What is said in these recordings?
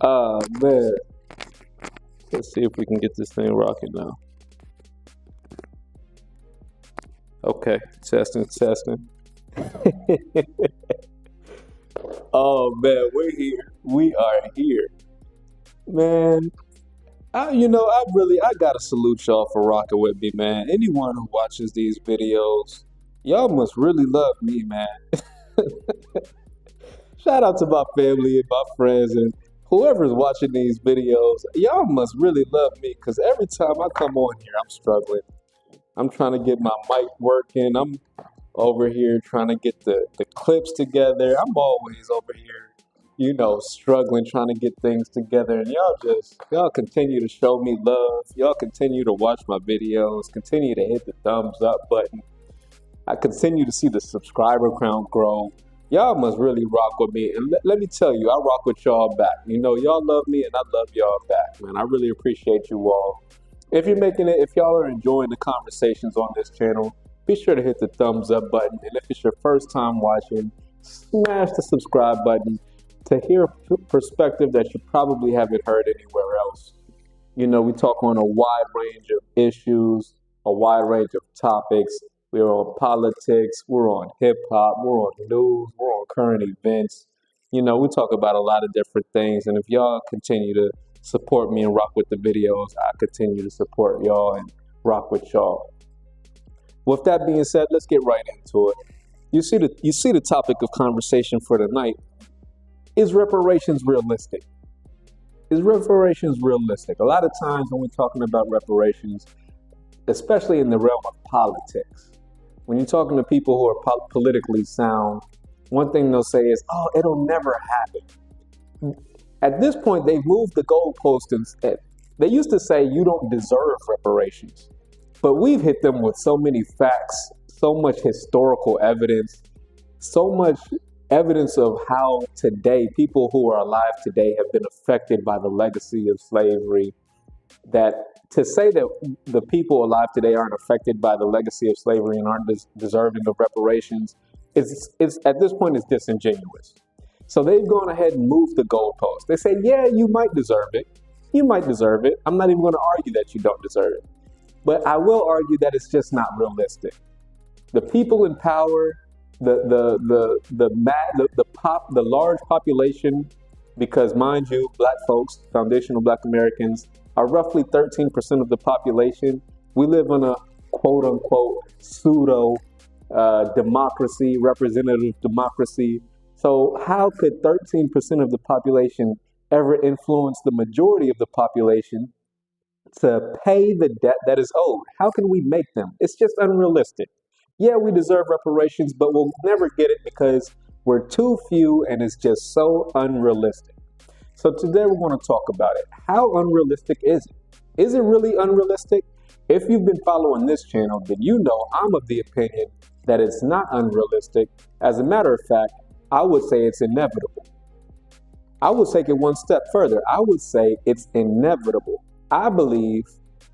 Man, let's see if we can get this thing rocking now. Okay, testing, testing. Oh man, we're here. We are here, man. I gotta salute y'all for rocking with me, man. Anyone who watches these videos, y'all must really love me, man. Shout out to my family and my friends and whoever's watching these videos. Y'all must really love me because every time I come on here, I'm struggling. I'm trying to get my mic working. I'm over here trying to get the clips together. I'm always over here, struggling, trying to get things together. And y'all continue to show me love. Y'all continue to watch my videos, continue to hit the thumbs up button. I continue to see the subscriber count grow. Y'all must really rock with me. And let me tell you, I rock with y'all back. Y'all love me and I love y'all back, man. I really appreciate you all. If y'all are enjoying the conversations on this channel, be sure to hit the thumbs up button. And if it's your first time watching, smash the subscribe button to hear a perspective that you probably haven't heard anywhere else. We talk on a wide range of issues, a wide range of topics. We're on politics, we're on hip hop, we're on news, we're on current events. We talk about a lot of different things. And if y'all continue to support me and rock with the videos, I continue to support y'all and rock with y'all. With that being said, let's get right into it. You see the topic of conversation for tonight. Is reparations realistic? Is reparations realistic? A lot of times when we're talking about reparations, especially in the realm of politics, when you're talking to people who are politically sound, one thing they'll say is, "Oh, it'll never happen." At this point, they've moved the goalpost instead. They used to say you don't deserve reparations, but we've hit them with so many facts, so much historical evidence, so much evidence of how today, people who are alive today have been affected by the legacy of slavery, that to say that the people alive today aren't affected by the legacy of slavery and aren't deserving of reparations is at this point is disingenuous. So they've gone ahead and moved the goalpost. They say, yeah, you might deserve it. You might deserve it. I'm not even going to argue that you don't deserve it. But I will argue that it's just not realistic. The people in power, the large population, because mind you, black folks, foundational black Americans, are roughly 13% of the population. We live in a quote unquote pseudo democracy, representative democracy. So how could 13% of the population ever influence the majority of the population to pay the debt that is owed? How can we make them? It's just unrealistic. Yeah, we deserve reparations, but we'll never get it because we're too few and it's just so unrealistic. So today we're going to talk about it. How unrealistic is it? Is it really unrealistic? If you've been following this channel, then you know I'm of the opinion that it's not unrealistic. As a matter of fact, I would say it's inevitable. I would take it one step further. I would say it's inevitable. I believe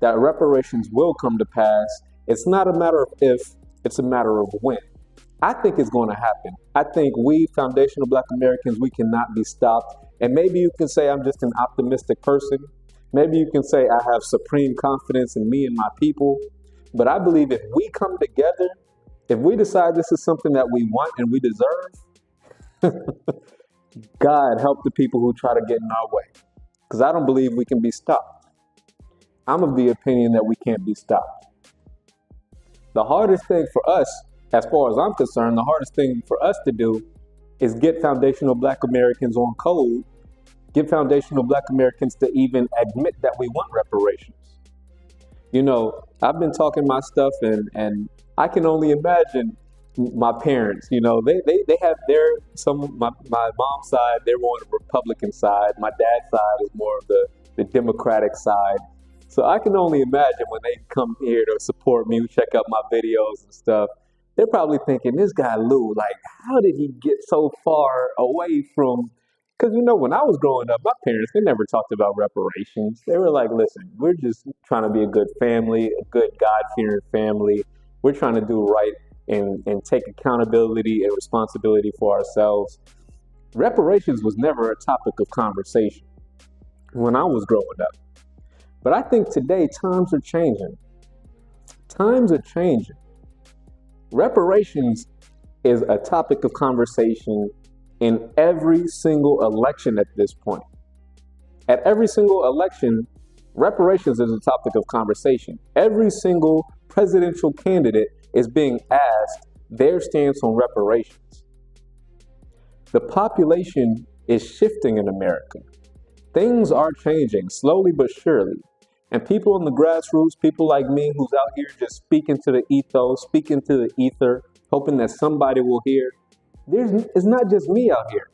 that reparations will come to pass. It's not a matter of if, it's a matter of when. I think it's going to happen. I think we, foundational black Americans, we cannot be stopped. And maybe you can say I'm just an optimistic person. Maybe you can say I have supreme confidence in me and my people. But I believe if we come together, if we decide this is something that we want and we deserve, God help the people who try to get in our way. Because I don't believe we can be stopped. I'm of the opinion that we can't be stopped. The hardest thing for us, as far as I'm concerned, the hardest thing for us to do is get foundational black Americans on code, get foundational black Americans to even admit that we want reparations. I've been talking my stuff and I can only imagine my parents, they have my mom's side, they're more on the Republican side. My dad's side is more of the Democratic side. So I can only imagine when they come here to support me, check out my videos and stuff, they're probably thinking, this guy Lou, like, how did he get so far away from, because when I was growing up, my parents, they never talked about reparations. They were like, listen, we're just trying to be a good family, a good God-fearing family. We're trying to do right and take accountability and responsibility for ourselves. Reparations was never a topic of conversation. when I was growing up. But I think today times are changing. Times are changing. Reparations is a topic of conversation in every single election at this point. At every single election, reparations is a topic of conversation. Every single presidential candidate is being asked their stance on reparations. The population is shifting in America. Things are changing slowly but surely. And people in the grassroots, people like me who's out here just speaking to the ethos, speaking to the ether, hoping that somebody will hear. It's not just me out here.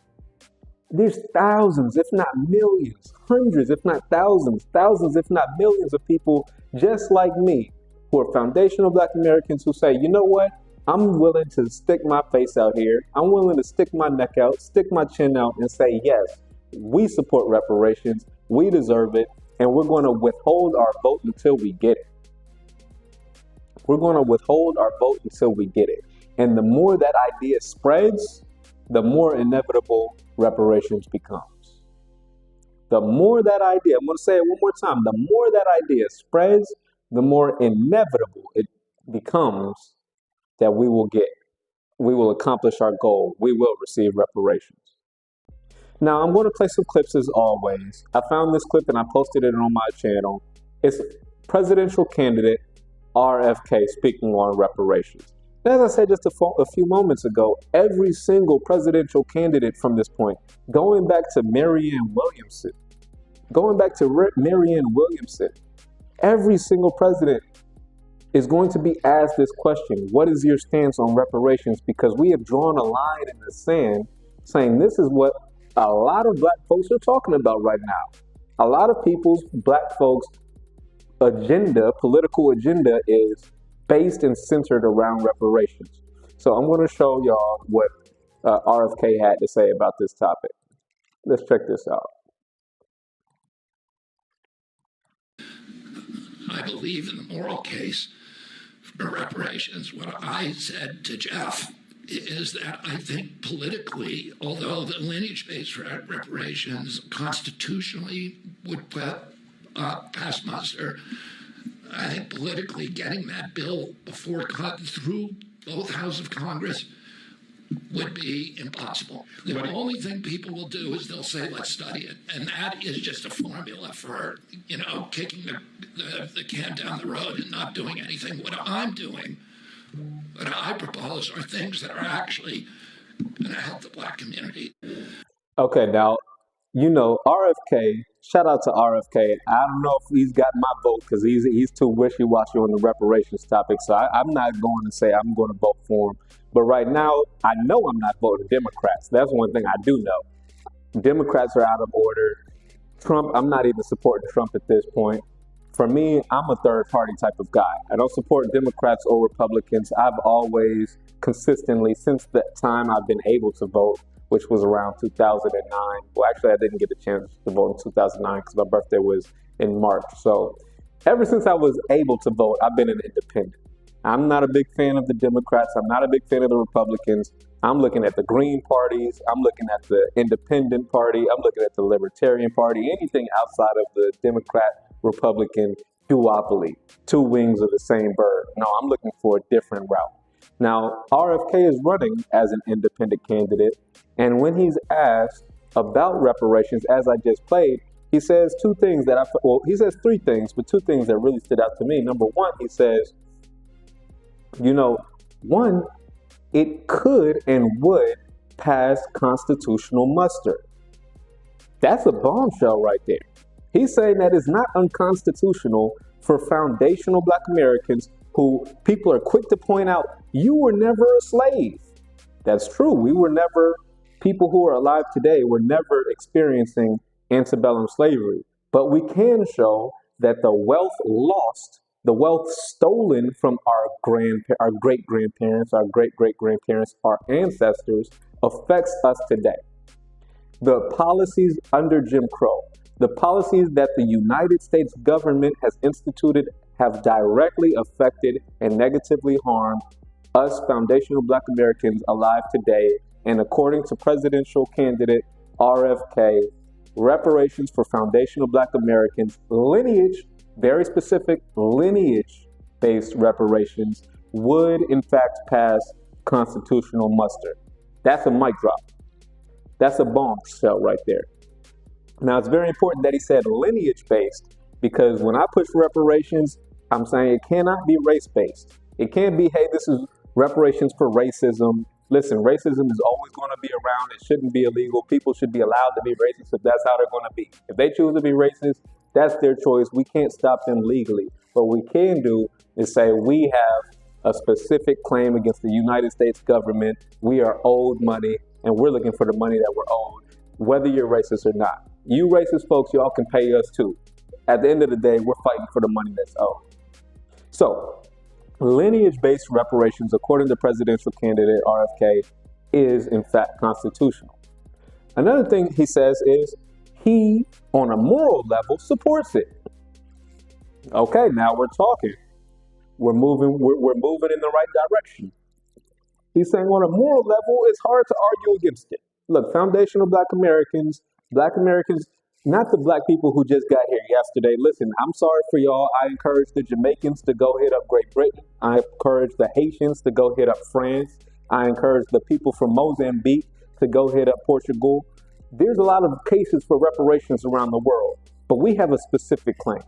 There's thousands, if not millions, hundreds, if not thousands, if not millions of people just like me who are foundational Black Americans who say, you know what? I'm willing to stick my face out here. I'm willing to stick my neck out, stick my chin out and say, yes, we support reparations. We deserve it. And we're going to withhold our vote until we get it. We're going to withhold our vote until we get it. And the more that idea spreads, the more inevitable reparations becomes. The more that idea, I'm going to say it one more time, the more that idea spreads, the more inevitable it becomes that we will accomplish our goal. We will receive reparations. Now, I'm going to play some clips as always. I found this clip and I posted it on my channel. It's presidential candidate RFK speaking on reparations. As I said just a few moments ago, every single presidential candidate from this point, going back to Marianne Williamson, every single president is going to be asked this question: what is your stance on reparations? Because we have drawn a line in the sand saying this is what a lot of Black folks are talking about right now. A lot of people's, Black folks' political agenda is based and centered around reparations. So I'm going to show y'all what RFK had to say about this topic. Let's check this out. I believe in the moral case for reparations. What I said to Jeff is that I think politically, although the lineage-based reparations constitutionally would pass muster, I think politically getting that bill before it got through both houses of Congress would be impossible. The only thing people will do is they'll say, let's study it. And that is just a formula for, kicking the can down the road and not doing anything. What I'm doing, what I propose, are things that are actually going to help the Black community. Okay, now, RFK, shout out to RFK. I don't know if he's got my vote because he's too wishy-washy on the reparations topic. So I'm not going to say I'm going to vote for him. But right now, I know I'm not voting Democrats. That's one thing I do know. Democrats are out of order. Trump, I'm not even supporting Trump at this point. For me, I'm a third party type of guy. I don't support Democrats or Republicans. I've always consistently, since the time I've been able to vote, which was around 2009. Well, actually, I didn't get a chance to vote in 2009 because my birthday was in March. So ever since I was able to vote, I've been an independent. I'm not a big fan of the Democrats. I'm not a big fan of the Republicans. I'm looking at the Green parties. I'm looking at the Independent Party. I'm looking at the Libertarian Party. Anything outside of the Democrat-Republican duopoly, two wings of the same bird. No, I'm looking for a different route. Now, RFK is running as an independent candidate, and when he's asked about reparations, as I just played, he says he says three things, but two things that really stood out to me. Number one, he says, one, it could and would pass constitutional muster. That's a bombshell right there. He's saying that it's not unconstitutional for foundational Black Americans who people are quick to point out, you were never a slave. That's true. People who are alive today were never experiencing antebellum slavery. But we can show that the wealth lost, the wealth stolen from our great-grandparents, our great-great-grandparents, our ancestors, affects us today. The policies under Jim Crow, the policies that the United States government has instituted have directly affected and negatively harmed us foundational Black Americans alive today. And according to presidential candidate RFK, reparations for foundational Black Americans, lineage, very specific lineage-based reparations, would in fact pass constitutional muster. That's a mic drop. That's a bomb shell right there. Now, it's very important that he said lineage-based, because when I push reparations, I'm saying it cannot be race-based. It can't be, hey, this is reparations for racism. Listen, racism is always going to be around. It shouldn't be illegal. People should be allowed to be racist if that's how they're going to be. If they choose to be racist, that's their choice. We can't stop them legally. What we can do is say we have a specific claim against the United States government. We are owed money, and we're looking for the money that we're owed, whether you're racist or not. You racist folks, y'all can pay us too. At the end of the day, we're fighting for the money that's owed. So, lineage-based reparations, according to presidential candidate RFK, is in fact constitutional. Another thing he says is he, on a moral level, supports it. Okay, now we're talking. We're moving in the right direction. He's saying on a moral level, it's hard to argue against it. Look, foundational Black Americans, not the Black people who just got here yesterday. Listen, I'm sorry for y'all. I encourage the Jamaicans to go hit up Great Britain. I encourage the Haitians to go hit up France. I encourage the people from Mozambique to go hit up Portugal. There's a lot of cases for reparations around the world, but we have a specific claim.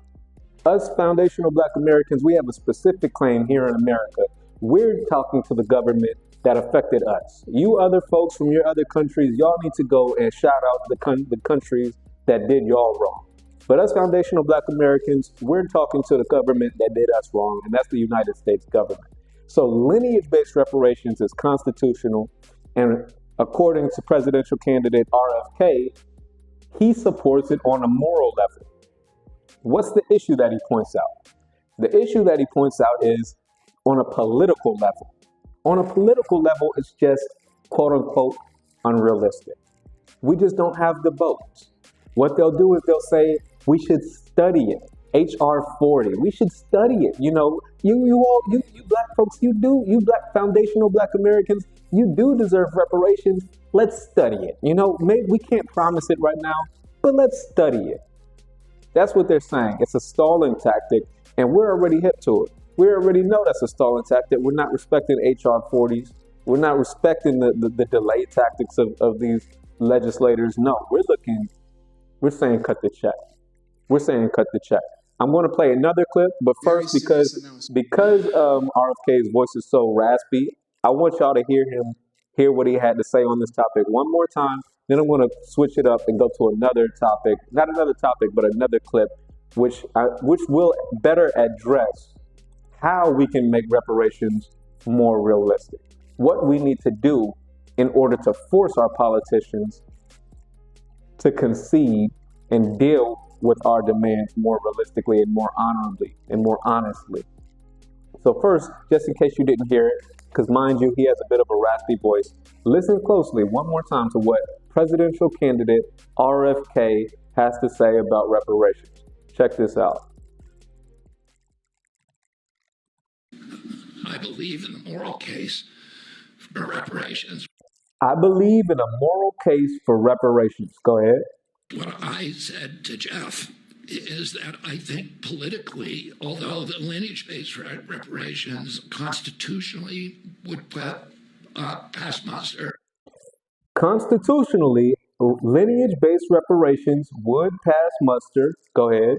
Us foundational Black Americans, we have a specific claim here in America. We're talking to the government that affected us. You other folks from your other countries, y'all need to go and shout out the countries that did y'all wrong. But us foundational Black Americans, we're talking to the government that did us wrong, and that's the United States government. So lineage-based reparations is constitutional, and according to presidential candidate RFK, he supports it on a moral level. What's the issue that he points out? The issue that he points out is on a political level. On a political level, it's just quote unquote unrealistic. We just don't have the votes. What they'll do is they'll say, we should study it. HR 40, we should study it. You know, you Black folks, you Black foundational Black Americans, you do deserve reparations. Let's study it. You know, maybe we can't promise it right now, but let's study it. That's what they're saying. It's a stalling tactic, and we're already hip to it. We already know that's a stalling tactic. We're not respecting HR 40s. We're not respecting the delay tactics of these legislators. No, we're saying cut the check. We're saying cut the check. I'm going to play another clip, but first, because RFK's voice is so raspy, I want y'all to hear what he had to say on this topic one more time. Then I'm going to switch it up and go to another topic, not another topic, but another clip, which will better address how we can make reparations more realistic. What we need to do in order to force our politicians to concede and deal with our demands more realistically and more honorably and more honestly. So first, just in case you didn't hear it, because mind you, he has a bit of a raspy voice, listen closely one more time to what presidential candidate RFK has to say about reparations. Check this out. I believe in the moral case for reparations. I believe in a moral case for reparations. Go ahead. What I said to Jeff is that I think politically, although the lineage-based reparations constitutionally would pass muster. Constitutionally, lineage-based reparations would pass muster. Go ahead.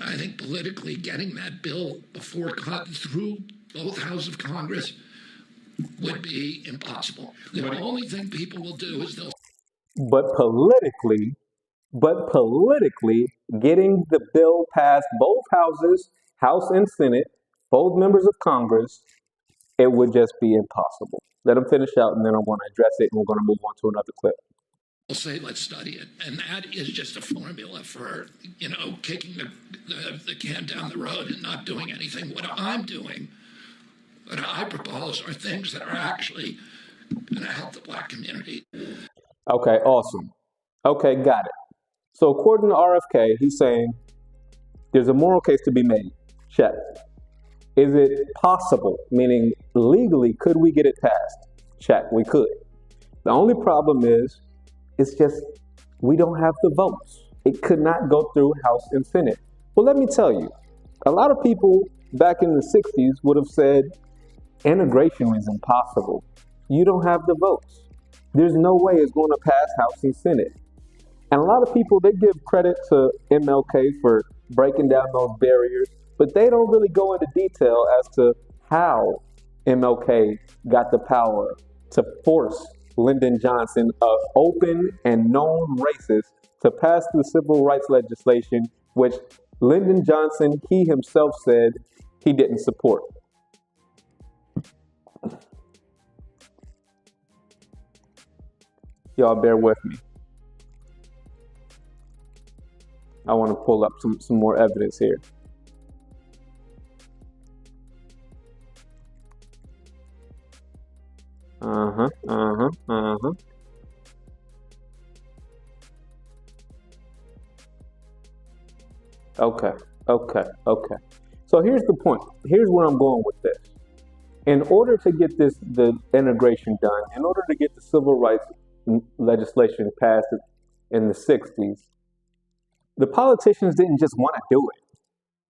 I think politically getting that bill through both houses of Congress would be impossible. The only thing people will do is But politically, getting the bill past both houses, House and Senate, both members of Congress, it would just be impossible. Let him finish out, and then I'm going to address it, and we're going to move on to another clip. We'll say, let's study it. And that is just a formula for, kicking the can down the road and not doing anything. What I'm doing, what I propose are things that are actually going to help the Black community. Okay, awesome. Okay, got it. So according to RFK, he's saying there's a moral case to be made. Check. Is it possible, meaning legally, could we get it passed? Check, we could. The only problem is, it's just We don't have the votes. It could not go through House and Senate. Well, let me tell you, a lot of people back in the 60s would have said integration is impossible. You don't have the votes. There's no way it's going to pass House and Senate. And a lot of people, they give credit to MLK for breaking down those barriers, but they don't really go into detail as to how MLK got the power to force Lyndon Johnson, an open and known racist, to pass the civil rights legislation, which Lyndon Johnson, he himself said he didn't support. Y'all bear with me. I want to pull up some more evidence here. Okay. So here's the point. Here's where I'm going with this. In order to get the integration done, in order to get the civil rights legislation passed in the 60s, the politicians didn't just want to do it.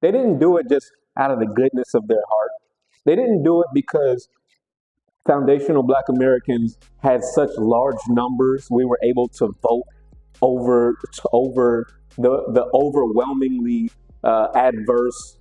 They didn't do it just out of the goodness of their heart. They didn't do it because foundational Black Americans had such large numbers. We were able to vote over the overwhelmingly adverse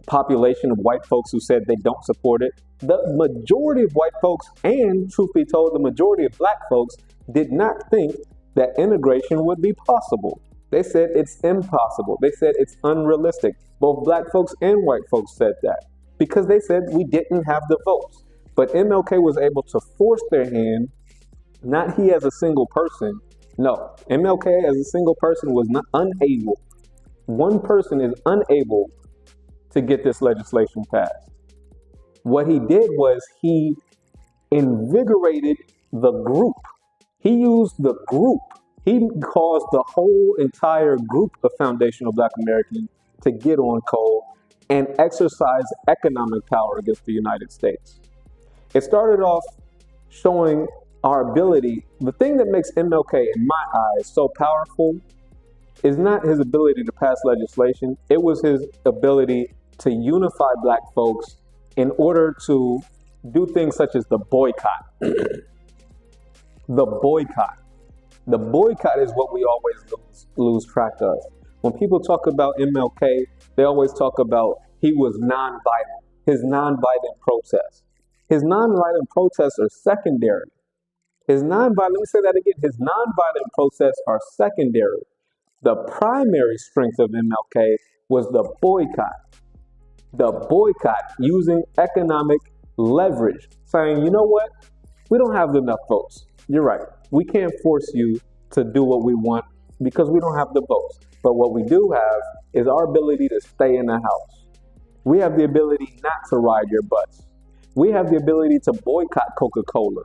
population of white folks who said they don't support it. The majority of white folks, and truth be told, the majority of Black folks did not think that integration would be possible. They said it's impossible. They said it's unrealistic. Both Black folks and white folks said that because they said we didn't have the votes. But MLK was able to force their hand, not he as a single person. No, MLK as a single person was not unable. One person is unable to get this legislation passed. What he did was he invigorated the group. He used the group. He caused the whole entire group of foundational Black Americans to get on code and exercise economic power against the United States. It started off showing our ability. The thing that makes MLK, in my eyes, so powerful is not his ability to pass legislation. It was his ability to unify Black folks in order to do things such as the boycott. The boycott. The boycott is what we always lose track of. When people talk about MLK, they always talk about he was nonviolent, his nonviolent protests. His nonviolent protests are secondary. Let me say that again. His nonviolent protests are secondary. The primary strength of MLK was the boycott. The boycott, using economic leverage, saying, you know what? We don't have enough votes. You're right. We can't force you to do what we want because we don't have the votes. But what we do have is our ability to stay in the house. We have the ability not to ride your bus. We have the ability to boycott Coca-Cola.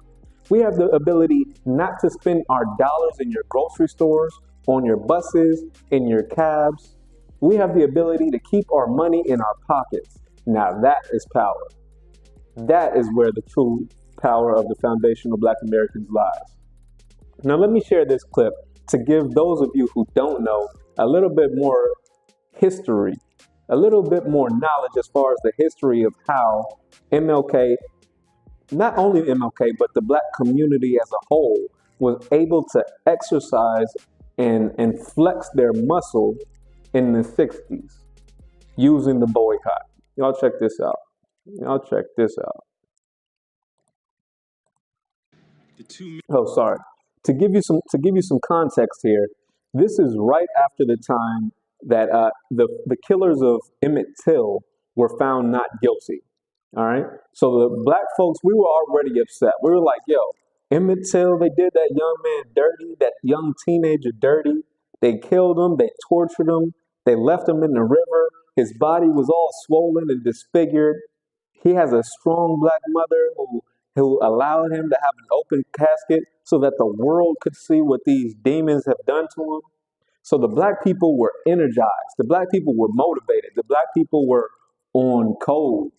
We have the ability not to spend our dollars in your grocery stores, on your buses, in your cabs. We have the ability to keep our money in our pockets. Now that is power. That is where the true power of the foundational Black Americans lies. Now let me share this clip to give those of you who don't know a little bit more history, a little bit more knowledge as far as the history of how MLK, not only MLK, but the Black community as a whole was able to exercise and flex their muscle in the 60s using the boycott. Y'all check this out. Oh, sorry. To give you some context here, this is right after the time that the killers of Emmett Till were found not guilty. All right. So the Black folks, we were already upset. We were like, yo, Emmett Till, they did that young man dirty, that young teenager dirty. They killed him. They tortured him. They left him in the river. His body was all swollen and disfigured. He has a strong Black mother who allowed him to have an open casket so that the world could see what these demons have done to him. So the Black people were energized. The Black people were motivated. The Black people were on code.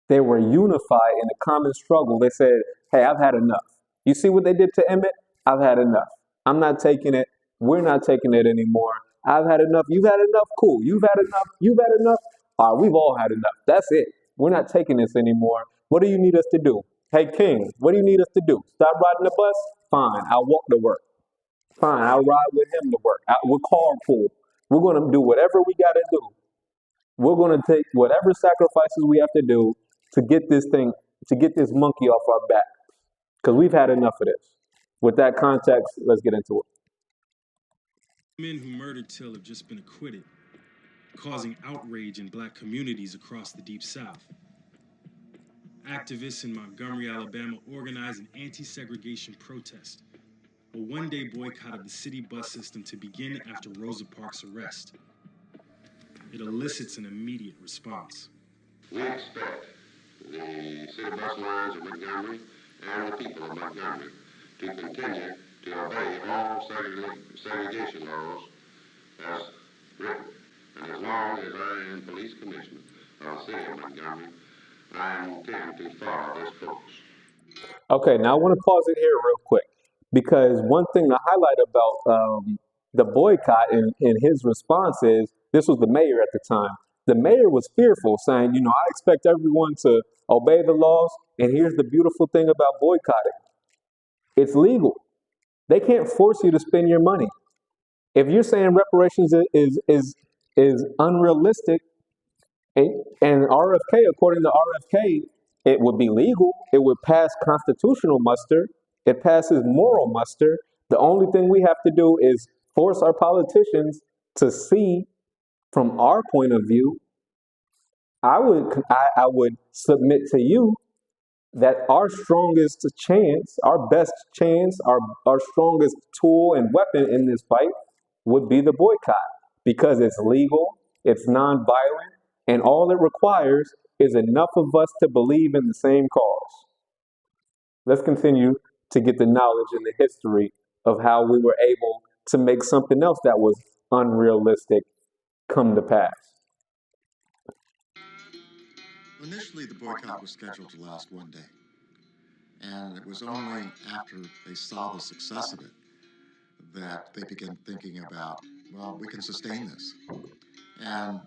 They were unified in a common struggle. They said, hey, I've had enough. You see what they did to Emmett? I've had enough. I'm not taking it. We're not taking it anymore. I've had enough. You've had enough. Cool. You've had enough. You've had enough. All right, we've all had enough. That's it. We're not taking this anymore. What do you need us to do? Hey, King, what do you need us to do? Stop riding the bus? Fine, I'll walk to work. Fine, I'll ride with him to work. We'll carpool. We're going to do whatever we got to do. We're going to take whatever sacrifices we have to do to get this thing, to get this monkey off our back. Because we've had enough of this. With that context, let's get into it. Men who murdered Till have just been acquitted, causing outrage in black communities across the Deep South. Activists in Montgomery, Alabama organized an anti-segregation protest, a one-day boycott of the city bus system to begin after Rosa Parks' arrest. It elicits an immediate response. We expect the city bus lines of Montgomery and the people of Montgomery to continue to obey all segregation laws as written. And as long as I am police commissioner of the city of Montgomery, I intend to follow this course. Okay, now I want to pause it here real quick because one thing to highlight about the boycott in his response is this was the mayor at the time. The mayor was fearful, saying, I expect everyone to obey the laws. And here's the beautiful thing about boycotting. It's legal. They can't force you to spend your money. If you're saying reparations is unrealistic, and RFK, according to RFK, it would be legal. It would pass constitutional muster. It passes moral muster. The only thing we have to do is force our politicians to see from our point of view. I would submit to you that our strongest chance, our best chance, our strongest tool and weapon in this fight would be the boycott because it's legal, it's nonviolent, and all it requires is enough of us to believe in the same cause. Let's continue to get the knowledge and the history of how we were able to make something else that was unrealistic come to pass. Initially, the boycott was scheduled to last one day. And it was only after they saw the success of it that they began thinking about, well, we can sustain this. And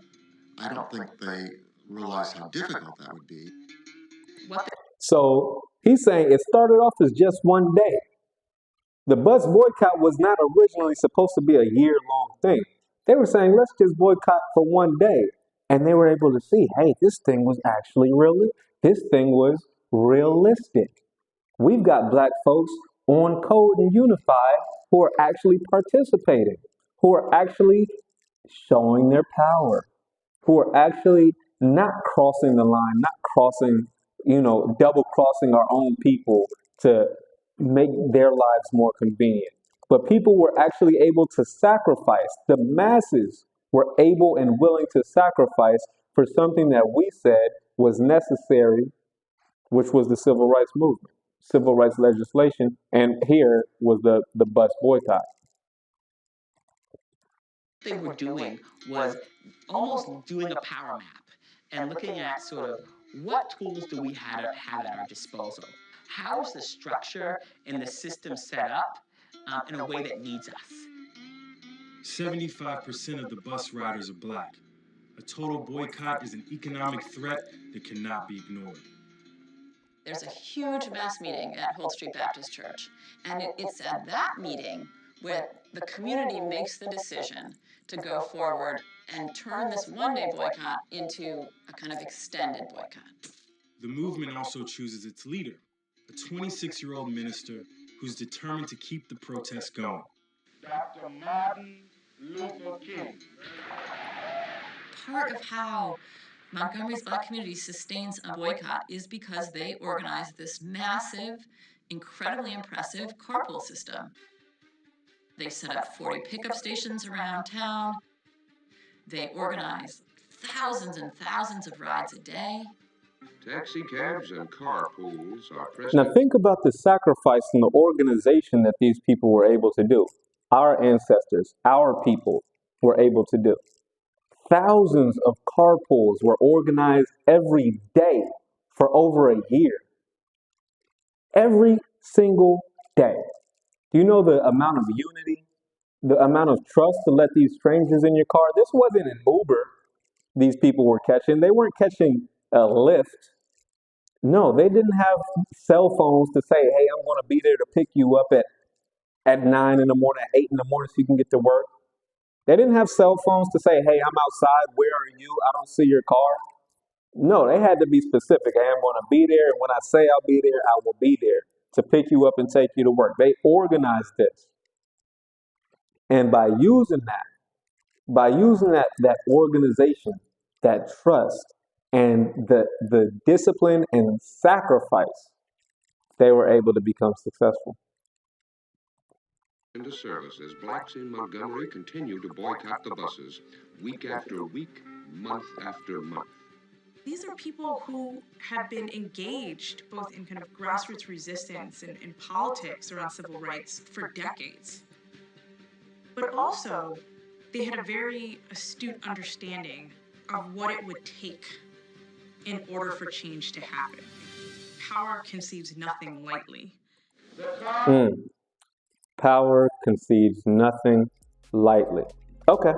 I don't think they realized how difficult that would be. So he's saying it started off as just one day. The bus boycott was not originally supposed to be a year-long thing. They were saying, let's just boycott for one day. And they were able to see, hey, this thing was actually this thing was realistic. We've got black folks on Code and Unified who are actually participating, who are actually showing their power, who are actually not crossing the line, not crossing, double crossing our own people to make their lives more convenient. But people were actually able to sacrifice. The masses were able and willing to sacrifice for something that we said was necessary, which was the civil rights movement, civil rights legislation. And here was the bus boycott. They were doing was almost doing a power map and looking at sort of what tools do we have at our disposal? How is the structure and the system set up in a way that needs us? 75% of the bus riders are black. A total boycott is an economic threat that cannot be ignored. There's a huge mass meeting at Holt Street Baptist Church, and it's at that meeting where the community makes the decision to go forward and turn this one-day boycott into a kind of extended boycott. The movement also chooses its leader, a 26-year-old minister who's determined to keep the protest going. Dr. Martin Luther King. Part of how Montgomery's black community sustains a boycott is because they organize this massive, incredibly impressive carpool system. They set up 40 pickup stations around town. They organize thousands and thousands of rides a day. Taxi cabs and carpools are present. Now think about the sacrifice and the organization that these people were able to do. Our ancestors, our people were able to do. Thousands of carpools were organized every day for over a year. Every single day. Do you know the amount of unity The amount of trust to let these strangers in your car. This wasn't an Uber these people were catching. They weren't catching a Lyft. No, they didn't have cell phones to say, hey, I'm going to be there to pick you up at 9 in the morning, at 8 in the morning so you can get to work. They didn't have cell phones to say, hey, I'm outside. Where are you? I don't see your car. No, they had to be specific. Hey, I'm going to be there. And when I say I'll be there, I will be there to pick you up and take you to work. They organized this. And by using that organization, that trust, and the discipline and sacrifice, they were able to become successful. Into service as blacks in Montgomery continue to boycott the buses week after week, month after month. These are people who have been engaged both in kind of grassroots resistance and in politics around civil rights for decades. But also, they had a very astute understanding of what it would take in order for change to happen. Power conceives nothing lightly. Power conceives nothing lightly. Okay.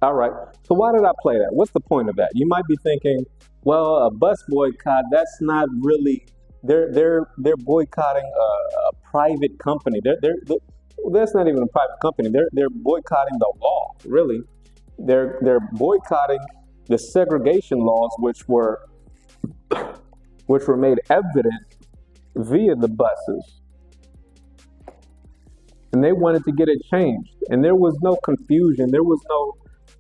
All right. So why did I play that? What's the point of that? You might be thinking, well, a bus boycott, that's not really, they're boycotting a private company. That's not even a private company. They're boycotting the law, really. They're boycotting the segregation laws which were made evident via the buses. And they wanted to get it changed. And there was no confusion. There was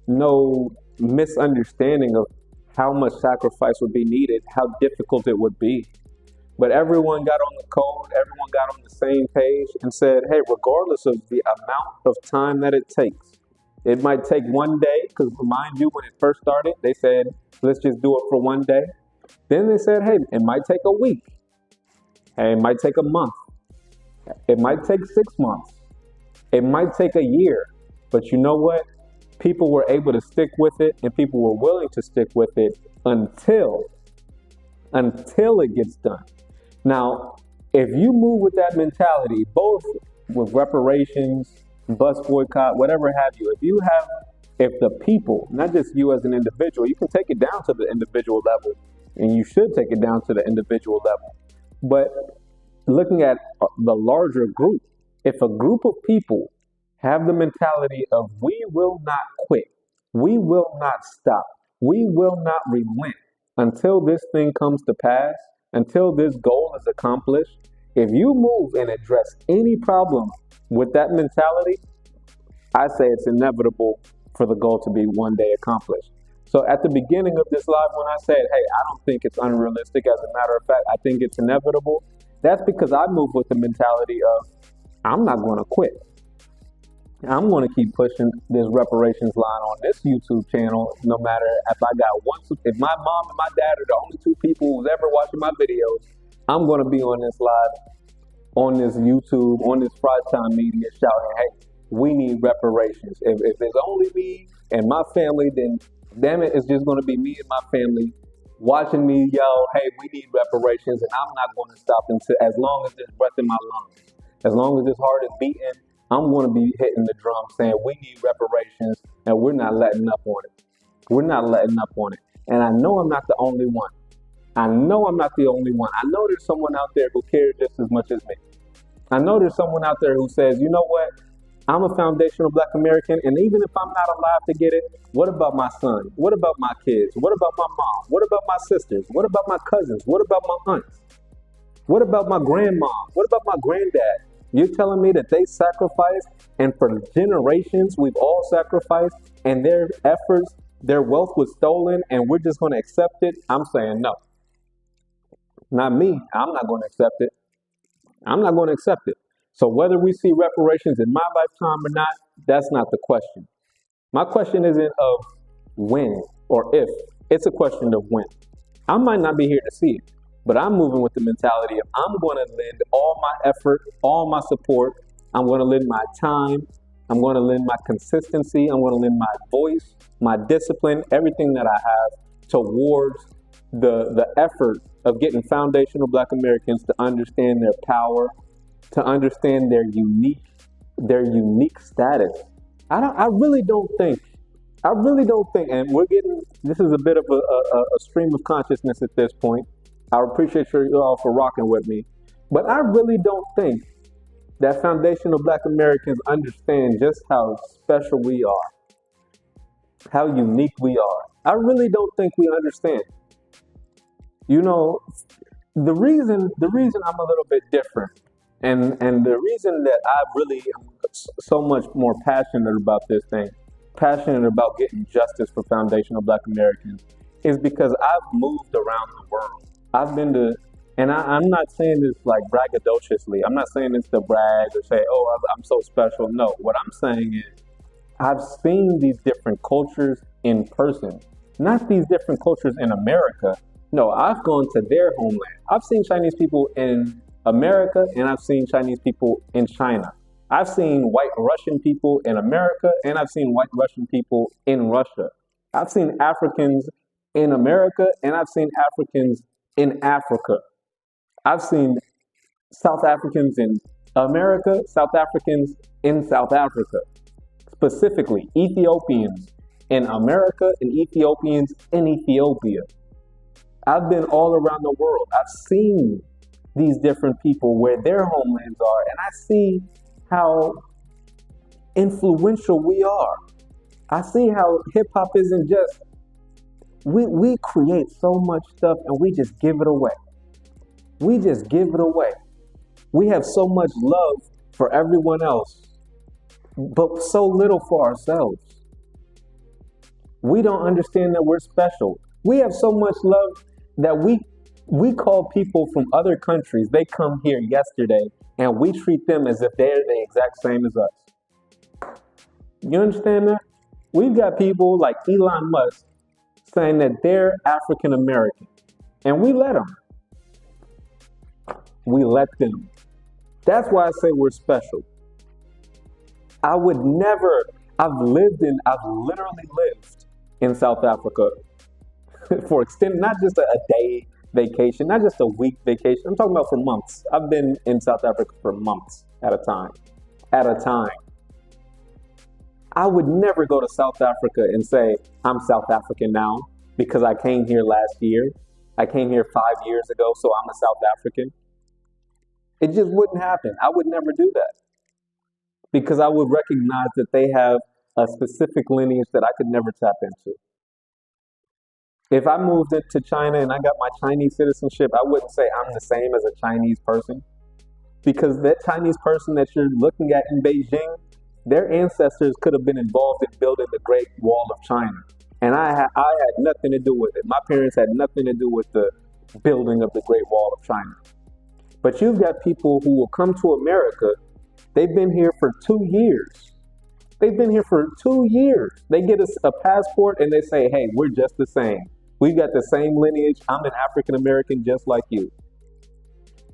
no misunderstanding of how much sacrifice would be needed, how difficult it would be. But everyone got on the code, everyone got on the same page and said, hey, regardless of the amount of time that it takes, it might take one day, because mind you, when it first started, they said, let's just do it for one day. Then they said, hey, it might take a week. Hey, it might take a month. It might take 6 months. It might take a year. But you know what? People were able to stick with it, and people were willing to stick with it until it gets done. Now, if you move with that mentality, both with reparations, bus boycott, whatever have you, if the people, not just you as an individual, you can take it down to the individual level, and you should take it down to the individual level. But looking at the larger group, if a group of people have the mentality of we will not quit, we will not stop, we will not relent until this thing comes to pass, until this goal is accomplished. If you move and address any problem with that mentality, I say it's inevitable for the goal to be one day accomplished. So at the beginning of this live, when I said, hey, I don't think it's unrealistic, as a matter of fact, I think it's inevitable, that's because I move with the mentality of I'm not going to quit. I'm going to keep pushing this reparations line on this YouTube channel, no matter if I got if my mom and my dad are the only two people who's ever watching my videos, I'm going to be on this live, on this YouTube, on this Fried Time Media shouting, hey, we need reparations. If it's only me and my family, then damn it, it's just going to be me and my family watching me yell, hey, we need reparations, and I'm not going to stop until, as long as there's breath in my lungs, as long as this heart is beating, I'm going to be hitting the drum saying we need reparations, and we're not letting up on it. We're not letting up on it. And I know I'm not the only one. I know I'm not the only one. I know there's someone out there who cares just as much as me. I know there's someone out there who says, you know what? I'm a foundational Black American, and even if I'm not alive to get it, what about my son? What about my kids? What about my mom? What about my sisters? What about my cousins? What about my aunts? What about my grandma? What about my granddad? You're telling me that they sacrificed, and for generations we've all sacrificed, and their efforts, their wealth was stolen, and we're just going to accept it? I'm saying no. Not me. I'm not going to accept it. I'm not going to accept it. So whether we see reparations in my lifetime or not, that's not the question. My question isn't of when or if. It's a question of when. I might not be here to see it, but I'm moving with the mentality of I'm going to lend all my effort, all my support. I'm going to lend my time. I'm going to lend my consistency. I'm going to lend my voice, my discipline, everything that I have towards the effort of getting foundational Black Americans to understand their power, to understand their unique status, I really don't think. I really don't think, and we're getting. This is a bit of a stream of consciousness at this point. I appreciate you all for rocking with me, but I really don't think that foundational Black Americans understand just how special we are, how unique we are. I really don't think we understand. You know, the reason I'm a little bit different, and the reason that I really am so much more passionate about this thing, passionate about getting justice for foundational Black Americans, is because I've moved around the world. I've been to, and I'm not saying this like braggadociously. I'm not saying this to brag or say, oh, I'm so special. No, what I'm saying is I've seen these different cultures in person, not these different cultures in America. No, I've gone to their homeland. I've seen Chinese people in America and I've seen Chinese people in China. I've seen white Russian people in America and I've seen white Russian people in Russia. I've seen Africans in America and I've seen Africans in Africa. I've seen South Africans in America, South Africans in South Africa, specifically Ethiopians in America and Ethiopians in Ethiopia. I've been all around the world. I've seen these different people where their homelands are, and I see how influential we are. I see how hip hop isn't just, we create so much stuff and we just give it away. We just give it away. We have so much love for everyone else, but so little for ourselves. We don't understand that we're special. We have so much love that we call people from other countries. They come here yesterday and we treat them as if they're the exact same as us. You understand that? We've got people like Elon Musk saying that they're African American, and we let them. We let them. That's why I say we're special. I would never, I've literally lived in South Africa for extended, not just a day vacation, not just a week vacation. I'm talking about for months. I've been in South Africa for months at a time. At a time. I would never go to South Africa and say, I'm South African now because I came here last year. I came here 5 years ago, so I'm a South African. It just wouldn't happen. I would never do that because I would recognize that they have a specific lineage that I could never tap into. If I moved into China and I got my Chinese citizenship, I wouldn't say I'm the same as a Chinese person because that Chinese person that you're looking at in Beijing, their ancestors could have been involved in building the Great Wall of China. And I had nothing to do with it. My parents had nothing to do with the building of the Great Wall of China. But you've got people who will come to America. They've been here for 2 years. They've been here for 2 years. They get a passport and they say, hey, we're just the same. We've got the same lineage. I'm an African American just like you.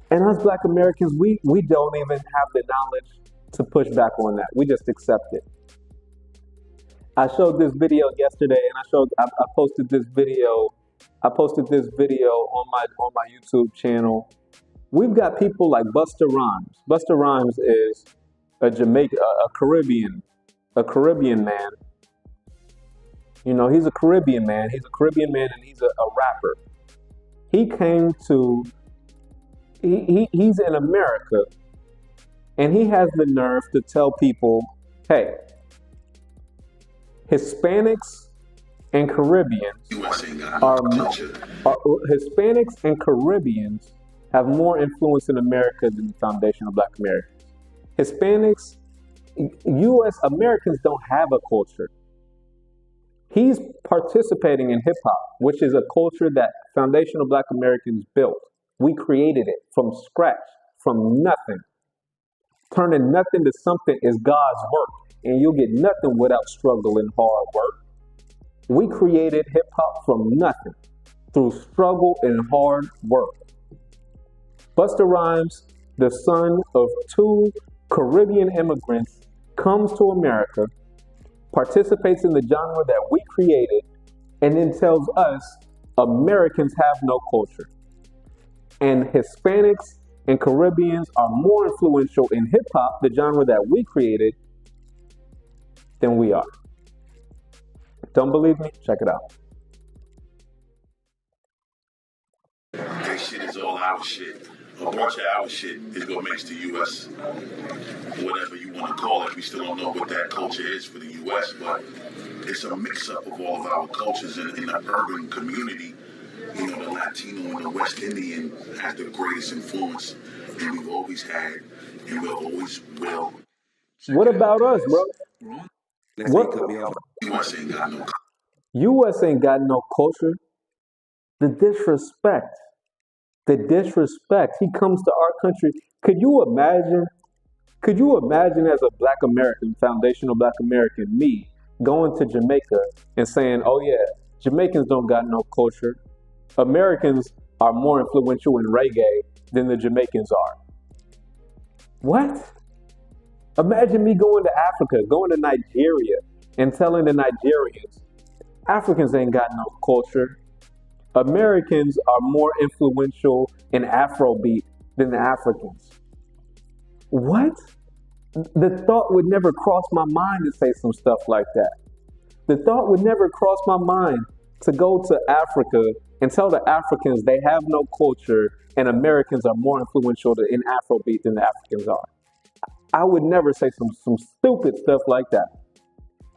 And us Black Americans, we don't even have the knowledge to push back on that. We just accept it. I showed this video yesterday and I posted this video. I posted this video on my YouTube channel. We've got people like Busta Rhymes. Busta Rhymes is a Caribbean man. You know, he's a Caribbean man. He's a Caribbean man and he's a rapper. He's in America and he has the nerve to tell people, hey, Hispanics and Caribbeans Hispanics and Caribbeans have more influence in America than the foundational Black Americans. Hispanics, U.S. Americans don't have a culture. He's participating in hip hop, which is a culture that foundational Black Americans built. We created it from scratch, from nothing. Turning nothing to something is God's work, and you'll get nothing without struggle and hard work. We created hip hop from nothing through struggle and hard work. Busta Rhymes, the son of 2 Caribbean immigrants, comes to America, participates in the genre that we created, and then tells us Americans have no culture. And Hispanics and Caribbeans are more influential in hip hop, the genre that we created, than we are. Don't believe me? Check it out. Their shit is all our shit. A bunch of our shit is what makes the U.S. whatever you want to call it. We still don't know what that culture is for the U.S., but it's a mix-up of all of our cultures in the urban community. You know, the Latino and the West Indian has the greatest influence, and we've always had, and we always will. What about us, bro? What? U.S. ain't got no. U.S. ain't got no culture. The disrespect. The disrespect. He comes to our country. Could you imagine? Could you imagine as a Black American, foundational Black American, me going to Jamaica and saying, oh yeah, Jamaicans don't got no culture. Americans are more influential in reggae than the Jamaicans are. What? Imagine me going to Africa, going to Nigeria, and telling the Nigerians, Africans ain't got no culture. Americans are more influential in Afrobeat than the Africans. What? The thought would never cross my mind to say some stuff like that. The thought would never cross my mind to go to Africa and tell the Africans they have no culture and Americans are more influential in Afrobeat than the Africans are. I would never say some stupid stuff like that.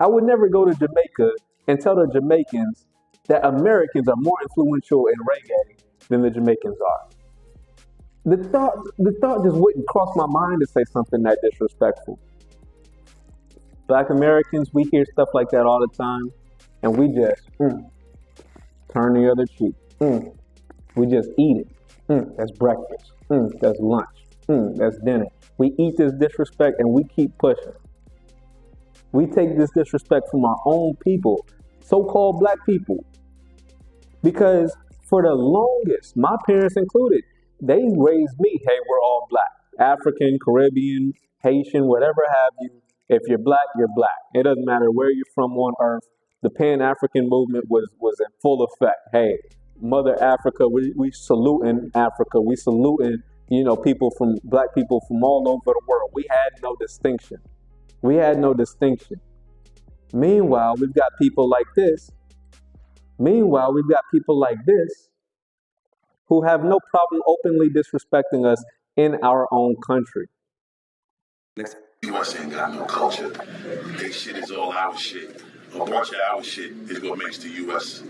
I would never go to Jamaica and tell the Jamaicans that Americans are more influential in reggae than the Jamaicans are. The thought just wouldn't cross my mind to say something that disrespectful. Black Americans, we hear stuff like that all the time, and we just turn the other cheek. We just eat it. That's breakfast. That's lunch. That's dinner. We eat this disrespect and we keep pushing. We take this disrespect from our own people, so-called Black people. Because for the longest, my parents included, they raised me, hey, we're all Black. African, Caribbean, Haitian, whatever have you. If you're Black, you're Black. It doesn't matter where you're from on earth. The Pan-African movement was in full effect. Hey, Mother Africa, we saluting Africa. We saluting, Black people from all over the world. We had no distinction. We had no distinction. Meanwhile, we've got people like this. Who have no problem openly disrespecting us in our own country. U.S. ain't got no culture. Their shit is all our shit. A bunch of our shit is what makes the U.S.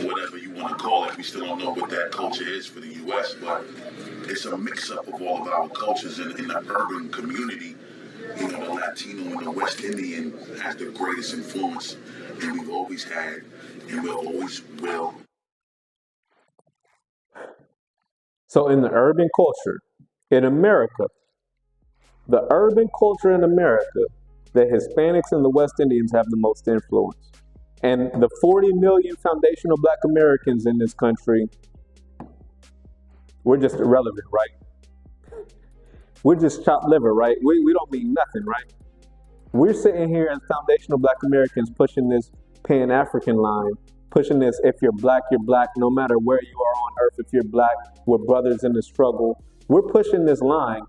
whatever you want to call it. We still don't know what that culture is for the U.S., but it's a mix-up of all of our cultures in the urban community. You know, the Latino and the West Indian has the greatest influence, and we've always had, and we always will. So in the urban culture in America, the Hispanics and the West Indians have the most influence. And the 40 million foundational Black Americans in this country, we're just irrelevant, right? We're just chopped liver, right? We don't mean nothing, right? We're sitting here as foundational Black Americans pushing this Pan-African line, pushing this, if you're Black, no matter where you are on earth. If you're Black, we're brothers in the struggle. We're pushing this line,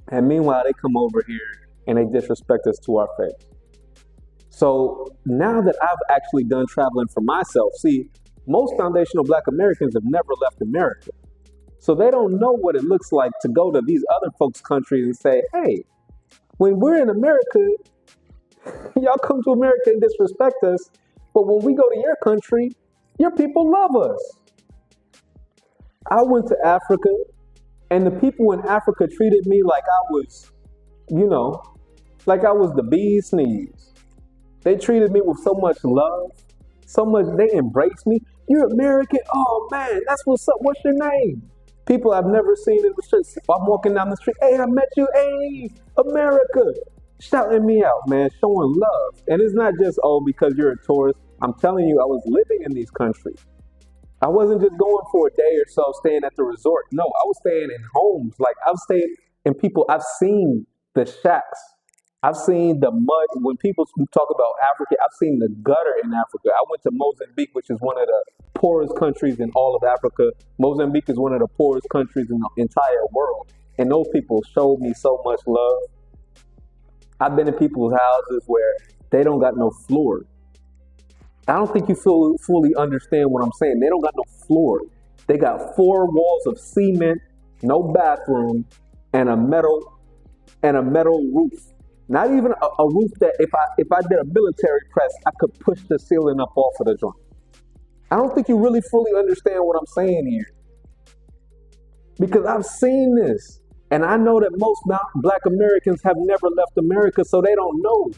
and meanwhile, they come over here and they disrespect us to our face. So now that I've actually done traveling for myself, see, most foundational Black Americans have never left America. So they don't know what it looks like to go to these other folks' countries and say, hey, when we're in America, y'all come to America and disrespect us, but when we go to your country, your people love us. I went to Africa, and the people in Africa treated me like I was, like I was the bee's knees. They treated me with so much love, they embraced me. You're American? Oh man, that's what's up. What's your name? People I've never seen in the streets. I'm walking down the street. Hey, I met you. Hey, America. Shouting me out, man, showing love. And it's not just, because you're a tourist. I'm telling you, I was living in these countries. I wasn't just going for a day or so staying at the resort. No, I was staying in homes. Like I've stayed in people. I've seen the shacks. I've seen the mud. When people talk about Africa, I've seen the gutter in Africa. I went to Mozambique, which is one of the poorest countries in all of Africa. Mozambique is one of the poorest countries in the entire world. And those people showed me so much love. I've been in people's houses where they don't got no floor. I don't think you fully understand what I'm saying. They don't got no floor. They got 4 walls of cement, no bathroom, and a metal roof. Not even a roof that if I did a military press, I could push the ceiling up off of the joint. I don't think you really fully understand what I'm saying here. Because I've seen this. And I know that most Black Americans have never left America, so they don't know.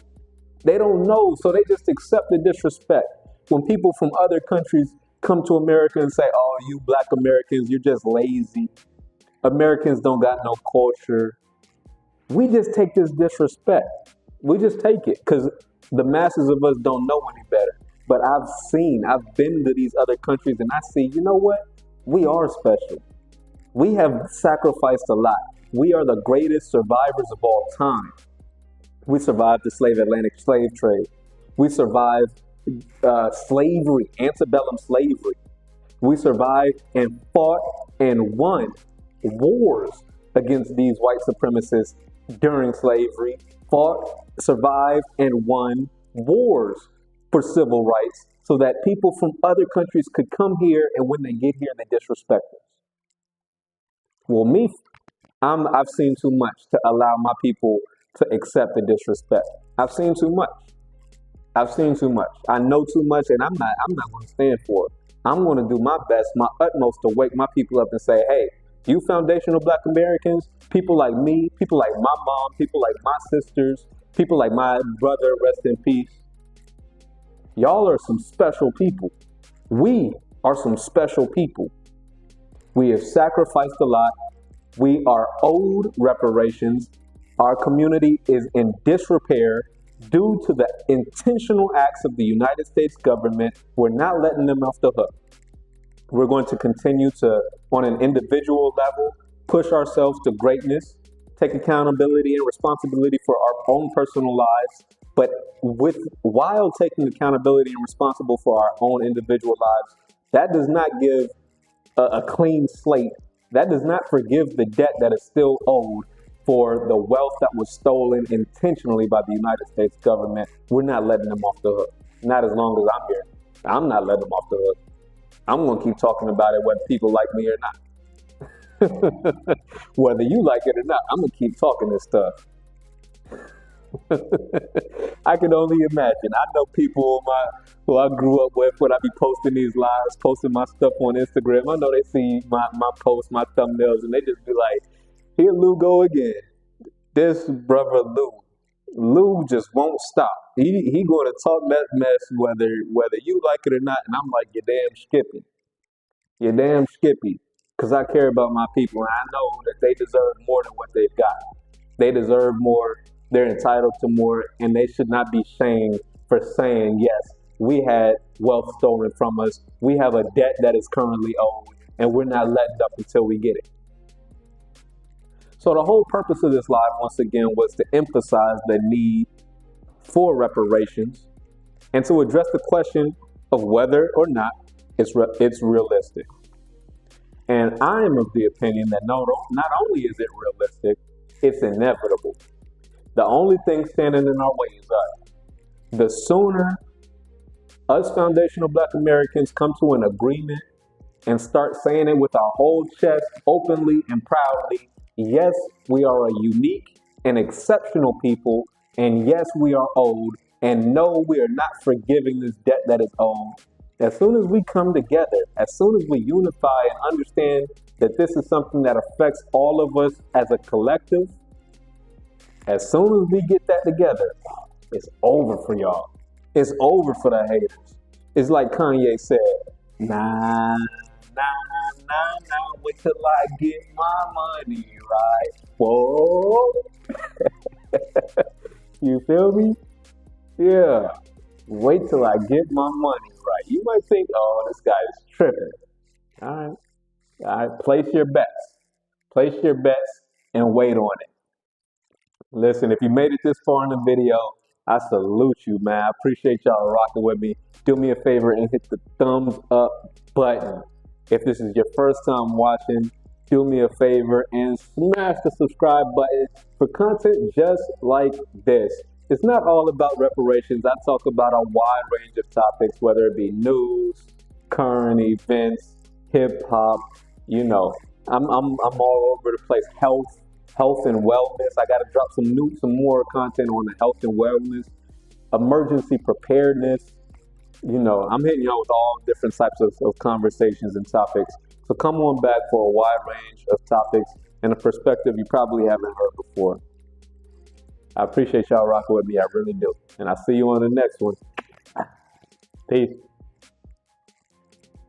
They don't know, so they just accept the disrespect. When people from other countries come to America and say, oh, you Black Americans, you're just lazy. Americans don't got no culture. We just take this disrespect. We just take it because the masses of us don't know any better. But I've been to these other countries and I see, you know what? We are special. We have sacrificed a lot. We are the greatest survivors of all time. We survived the Atlantic slave trade. We survived slavery, antebellum slavery. We survived and fought and won wars against these white supremacists during slavery, fought, survived, and won wars for civil rights so that people from other countries could come here, and when they get here, they disrespect us. Well, I've seen too much to allow my people to accept the disrespect. I've seen too much. I've seen too much. I know too much, and I'm not going to stand for it. I'm going to do my best, my utmost to wake my people up and say, hey, you foundational Black Americans, people like me, people like my mom, people like my sisters, people like my brother, rest in peace. Y'all are some special people. We are some special people. We have sacrificed a lot. We are owed reparations. Our community is in disrepair due to the intentional acts of the United States government. We're not letting them off the hook. We're going to continue to, on an individual level, push ourselves to greatness, take accountability and responsibility for our own personal lives, but while taking accountability and responsible for our own individual lives, that does not give a clean slate. That does not forgive the debt that is still owed for the wealth that was stolen intentionally by the United States government. We're not letting them off the hook. Not as long as I'm here. I'm not letting them off the hook. I'm going to keep talking about it whether people like me or not. Whether you like it or not, I'm going to keep talking this stuff. I can only imagine. I know people who I grew up with when I be posting these lives, posting my stuff on Instagram. I know they see my posts, my thumbnails, and they just be like, here Lou go again. This brother Lou just won't stop. He going to talk that mess whether you like it or not. And I'm like, you're damn skippy. You're damn skippy. Because I care about my people, and I know that they deserve more than what they've got. They deserve more. They're entitled to more, and they should not be shamed for saying, yes, we had wealth stolen from us. We have a debt that is currently owed, and we're not letting up until we get it. So the whole purpose of this live, once again, was to emphasize the need for reparations and to address the question of whether or not it's realistic. And I am of the opinion that not only is it realistic, it's inevitable. The only thing standing in our way is us. The sooner us foundational Black Americans come to an agreement and start saying it with our whole chest, openly and proudly, yes, we are a unique and exceptional people, and yes, we are owed, and no, we are not forgiving this debt that is owed. As soon as we come together, as soon as we unify and understand that this is something that affects all of us as a collective, as soon as we get that together, it's over for y'all. It's over for the haters. It's like Kanye said, nah, wait till I get my money right. Whoa. You feel me? Yeah. Wait till I get my money right. You might think, oh, this guy is tripping. All right. Place your bets. Place your bets and wait on it. Listen, if you made it this far in the video, I salute you, man. I appreciate y'all rocking with me. Do me a favor and hit the thumbs up button. If this is your first time watching, do me a favor and smash the subscribe button for content just like this. It's not all about reparations. I talk about a wide range of topics, whether it be news, current events, hip hop. You know, I'm all over the place. Health and wellness. I got to drop some more content on the health and wellness, emergency preparedness. You know, I'm hitting y'all with all different types of conversations and topics. So come on back for a wide range of topics and a perspective you probably haven't heard before. I appreciate y'all rocking with me. I really do. And I'll see you on the next one. Peace.